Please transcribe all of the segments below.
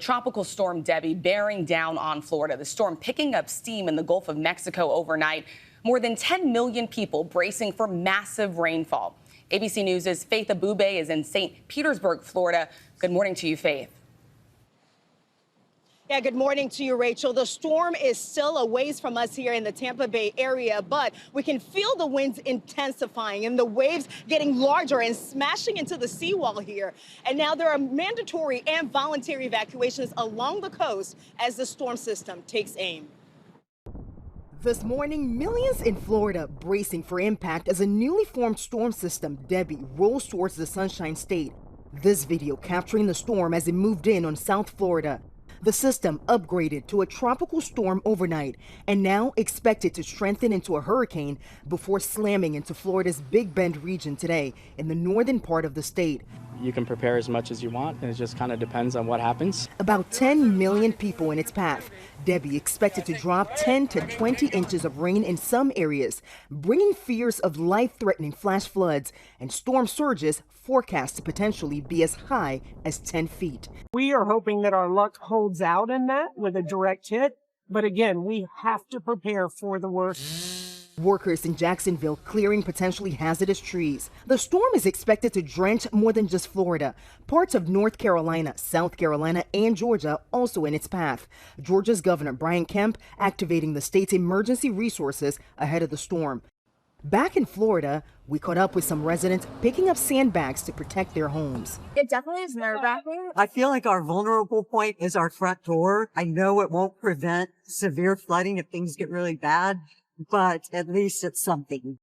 Tropical storm Debby bearing down on Florida. The storm picking up steam in the Gulf of Mexico overnight. More than 10 million people bracing for massive rainfall. ABC News' Faith Abube is in St. Petersburg, Florida. Good morning to you, Faith. Yeah, good morning to you, Rachel. The storm is still a ways from us here in the Tampa Bay area, but we can feel the winds intensifying and the waves getting larger and smashing into the seawall here. And now there are mandatory and voluntary evacuations along the coast as the storm system takes aim. This morning, millions in Florida bracing for impact as a newly formed storm system, Debby, rolls towards the Sunshine State. This video capturing the storm as it moved in on South Florida. The system upgraded to a tropical storm overnight and now expected to strengthen into a hurricane before slamming into Florida's Big Bend region today in the northern part of the state. You can prepare as much as you want, and it just kind of depends on what happens. About 10 million people in its path. Debby expected to drop 10 to 20 inches of rain in some areas, bringing fears of life-threatening flash floods and storm surges forecast to potentially be as high as 10 feet. We are hoping that our luck holds out in that with a direct hit. But again, we have to prepare for the worst. Workers in Jacksonville clearing potentially hazardous trees. The storm is expected to drench more than just Florida. Parts of North Carolina, South Carolina, and Georgia also in its path. Georgia's Governor Brian Kemp activating the state's emergency resources ahead of the storm. Back in Florida, we caught up with some residents picking up sandbags to protect their homes. It definitely is nerve-wracking. I feel like our vulnerable point is our front door. I know it won't prevent severe flooding if things get really bad, but at least it's something.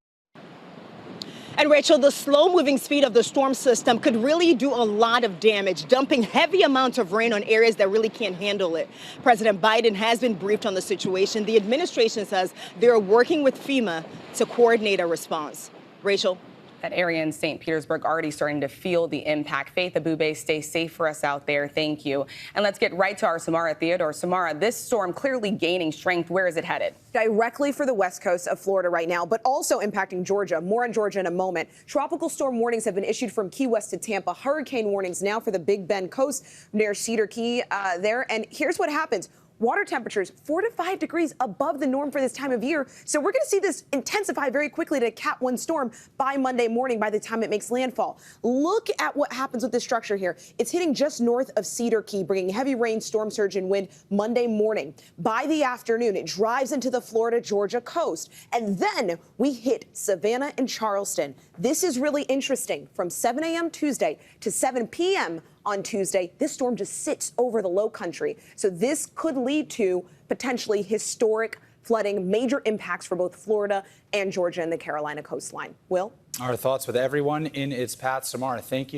And Rachel, the slow-moving speed of the storm system could really do a lot of damage, dumping heavy amounts of rain on areas that really can't handle it. President Biden has been briefed on the situation. The administration says they're working with FEMA to coordinate a response. Rachel? That area in St. Petersburg already starting to feel the impact. Faith Abube, stay safe for us out there. Thank you. And let's get right to our Samara Theodore. Samara, this storm clearly gaining strength. Where is it headed? Directly for the west coast of Florida right now, but also impacting Georgia. More on Georgia in a moment. Tropical storm warnings have been issued from Key West to Tampa. Hurricane warnings now for the Big Bend coast near Cedar Key there. And here's what happens. Water temperatures 4 to 5 degrees above the norm for this time of year. So we're going to see this intensify very quickly to a Cat 1 storm by Monday morning by the time it makes landfall. Look at what happens with this structure here. It's hitting just north of Cedar Key, bringing heavy rain, storm surge, and wind Monday morning. By the afternoon, it drives into the Florida-Georgia coast. And then we hit Savannah and Charleston. This is really interesting. From 7 a.m. Tuesday to 7 p.m. on Tuesday, this storm just sits over the low country. So this could lead to potentially historic flooding, major impacts for both Florida and Georgia and the Carolina coastline. Will? Our thoughts with everyone in its path. Samara, thank you.